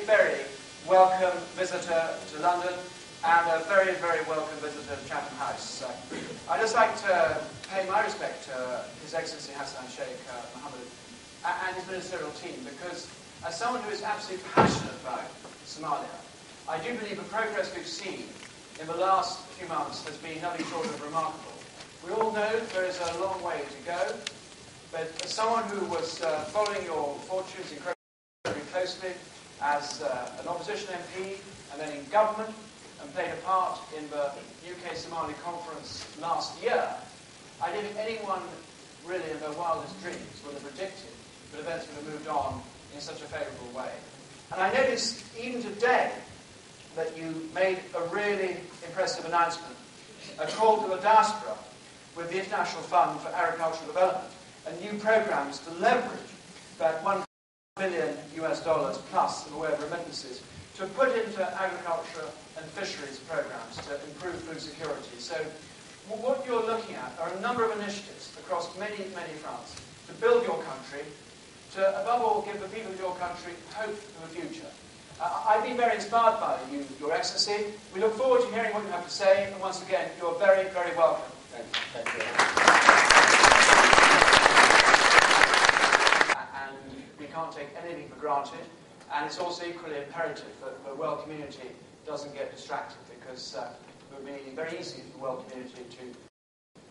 Very welcome visitor to London and a very, very welcome visitor to Chatham House. I'd just like to pay my respect to His Excellency Hassan Sheikh Mohamud and his ministerial team, because as someone who is absolutely passionate about Somalia, I do believe the progress we've seen in the last few months has been nothing short of remarkable. We all know there is a long way to go, but as someone who was following your fortunes incredibly closely, as an opposition MP and then in government, and played a part in the UK-Somali conference last year, I don't think anyone really in their wildest dreams would have predicted that events would have moved on in such a favourable way. And I noticed even today that you made a really impressive announcement, a call to the diaspora with the International Fund for Agricultural Development and new programmes to leverage that $1 billion plus in the way of remittances to put into agriculture and fisheries programs to improve food security. So what you're looking at are a number of initiatives across many, many fronts to build your country, to above all give the people of your country hope for the future. I've been very inspired by you, Your Excellency. We look forward to hearing what you have to say, and once again, you're very, very welcome. Thank you. Thank you. And we can't take anything for granted, and it's also equally imperative that the world community doesn't get distracted, because it would be very easy for the world community to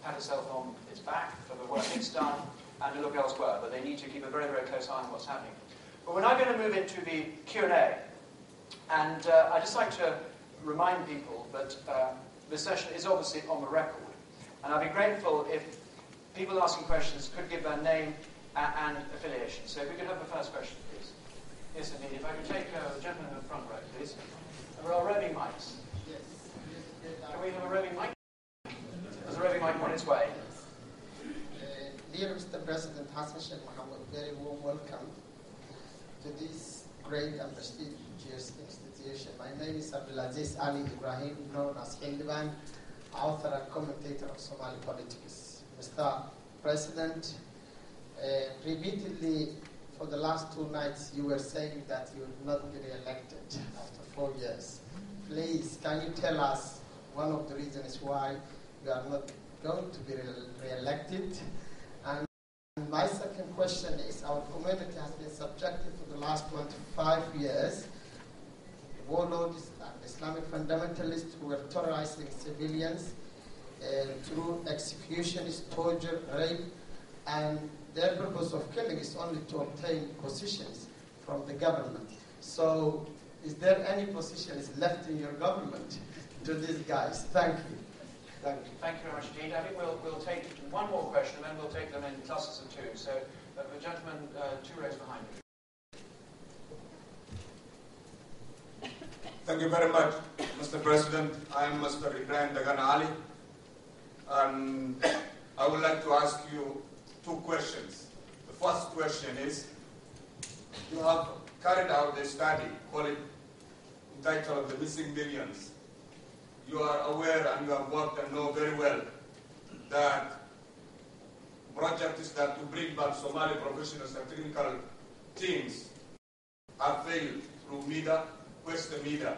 pat itself on its back for the work it's done and to look elsewhere, but they need to keep a very, very close eye on what's happening. But we're now going to move into the Q&A, and I'd just like to remind people that this session is obviously on the record, and I'd be grateful if people asking questions could give their name and affiliation. So if we could have the first question, please. Yes, indeed. If I could take the gentleman in the front row, please. There are roving mics. Yes. Can we have a roving mic? There's a roving mic on its way. Dear Mr. President Hassan Sheikh Mohamud, very warm welcome to this great and prestigious institution. My name is Abdulaziz Ali Ibrahim, known as Xildhiban, author and commentator of Somali politics. Mr. President, repeatedly for the last 2 nights you were saying that you would not be re-elected after 4 years. Please, can you tell us one of the reasons why you are not going to be re-elected? And my second question is, our community has been subjected for the last 25 years warlords and Islamic fundamentalists who were terrorizing civilians through executions, torture, rape, and their purpose of killing is only to obtain positions from the government. So, is there any positions left in your government to these guys? Thank you. Thank you. Thank you very much indeed. I think we'll take one more question, and then we'll take them in clusters of 2. So, the gentleman 2 rows behind you. Thank you very much, Mr. President. I am Mr. Ibrahim Dagan Ali, and I would like to ask you 2 questions. The first question is, you have carried out a study entitled The Missing Millions. You are aware and you have worked and know very well that projects that to bring back Somali professionals and technical teams have failed through MEDA, Quest MEDA,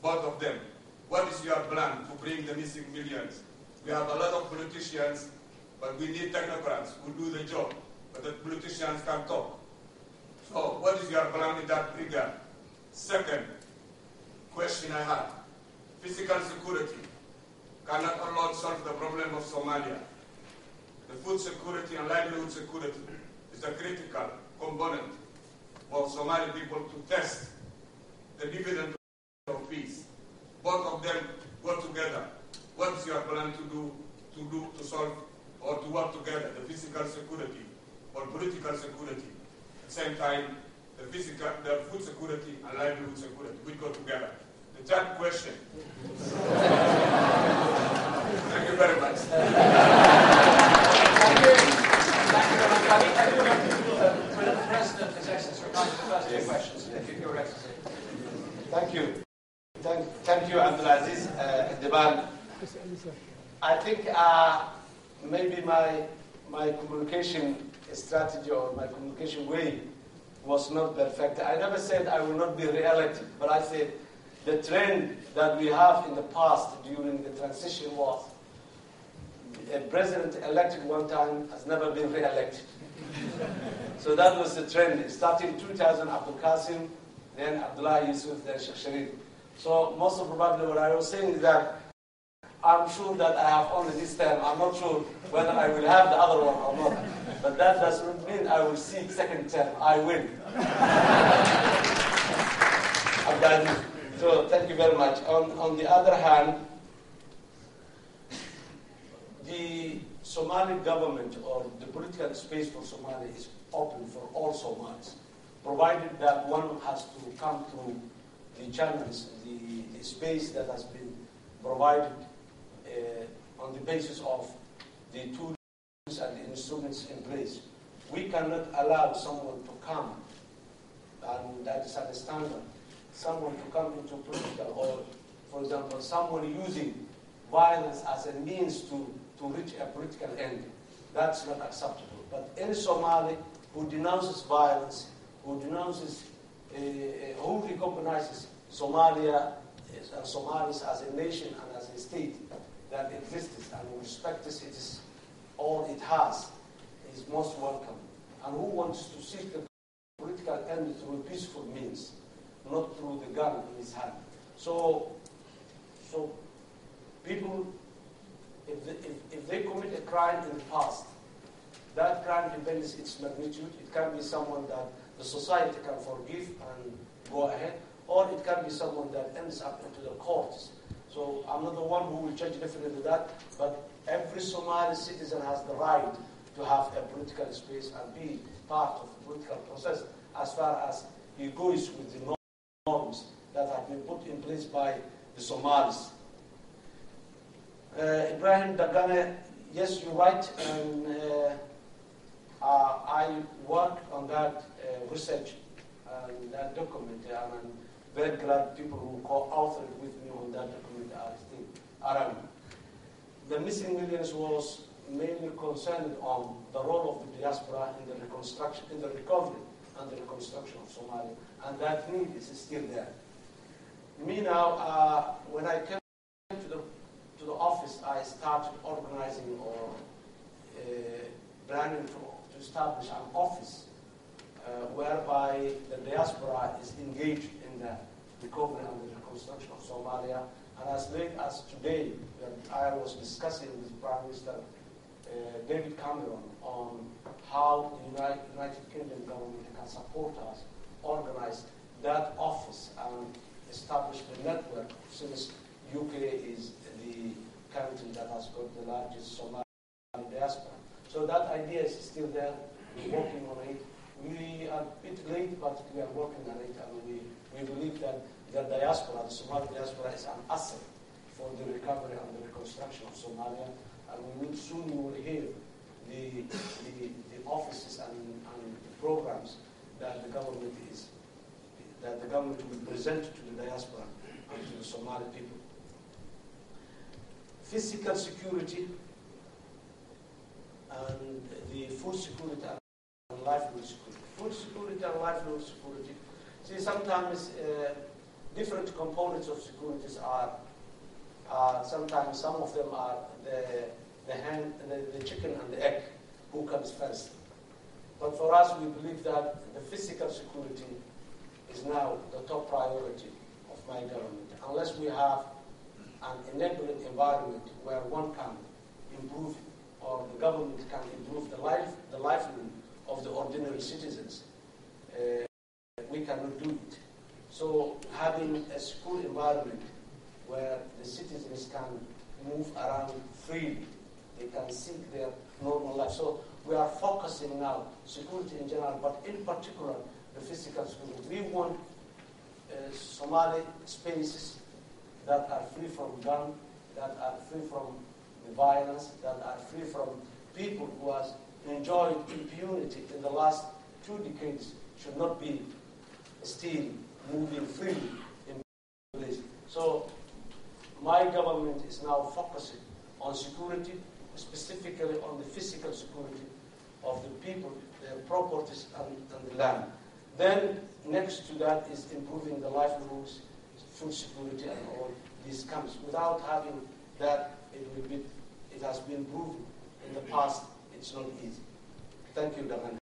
both of them. What is your plan to bring the missing millions? We have a lot of politicians, but we need technocrats who do the job, but the politicians can't talk. So what is your plan in that regard? Second question I have, physical security cannot alone solve the problem of Somalia. The food security and livelihood security is a critical component for Somali people to test the dividend of peace. Both of them go together. What is your plan to solve or to work together, the physical security or political security? At the same time, the food security and livelihood security will go together. The third question. Thank you very much. Thank you. Thank you very much. I think the President, His Excellency, replied to the first 2 questions. Your Excellency. Thank you. Thank you, Abdulaziz Xildhiban. I think maybe my communication strategy or my communication way was not perfect. I never said I will not be re-elected, but I said the trend that we have in the past during the transition was a president elected one time has never been re-elected. So that was the trend. It started in 2000, Abdul Qasim, then Abdullah Yusuf, then Sheikh Sharif. So most of probably what I was saying is that I'm sure that I have only this term. I'm not sure whether I will have the other one or not. But that does not mean I will seek second term. I will. So thank you very much. On the other hand, the Somali government or the political space for Somalia is open for all Somalis, provided that one has to come through the channels, the space that has been provided on the basis of the tools and the instruments in place. We cannot allow someone to come, and that is at the standard, someone to come into political, or, for example, someone using violence as a means to reach a political end. That's not acceptable. But any Somali who denounces violence, who denounces, who recognizes Somalia and Somalis as a nation and as a state that exists and who respects it is all it has, is most welcome. And who wants to seek the political end through peaceful means, not through the gun in his hand. So people, if they commit a crime in the past, that crime depends its magnitude. It can be someone that the society can forgive and go ahead, or it can be someone that ends up into the courts. So I'm not the one who will judge definitely that, but every Somali citizen has the right to have a political space and be part of the political process as far as he goes with the norms that have been put in place by the Somalis. Ibrahim Dagane, yes, you're right, and I worked on that research and that document, and I'm very glad people who co-authored with me on that document are still around. The missing millions was mainly concerned on the role of the diaspora in the reconstruction, in the recovery and the reconstruction of Somalia, and that need is still there. Me now, when I came to the office, I started organizing or planning to establish an office whereby the diaspora is engaged in the recovery and the reconstruction of Somalia. And as late as today, I was discussing with Prime Minister David Cameron on how the United Kingdom government can support us, organize that office and establish the network, since UK is the country that has got the largest Somali diaspora. So that idea is still there. We're working on it. We are a bit late, but we are working on it, and we believe that the diaspora, the Somali diaspora, is an asset for the recovery and the reconstruction of Somalia. And we will soon hear the offices and the programs that the government will present to the diaspora and to the Somali people. Physical security and the food security and livelihood security. Food security and livelihood security. See, sometimes different components of securities are, sometimes some of them are the chicken and the egg, who comes first. But for us, we believe that the physical security is now the top priority of my government. Unless we have an enabling environment where one can improve, or the government can improve the livelihood of the ordinary citizens, we cannot do it. So having a school environment where the citizens can move around freely, they can seek their normal life. So we are focusing now security in general, but in particular the physical security. We want Somali spaces that are free from gun, that are free from the violence, that are free from people who have enjoyed impunity in the last 2 decades, should not be still moving freely in place. So my government is now focusing on security, specifically on the physical security of the people, their properties, and the land. Then next to that is improving the livelihoods, food security, and all these comes. Without having that, it has been proven in the past, it's not easy. Thank you, Daman.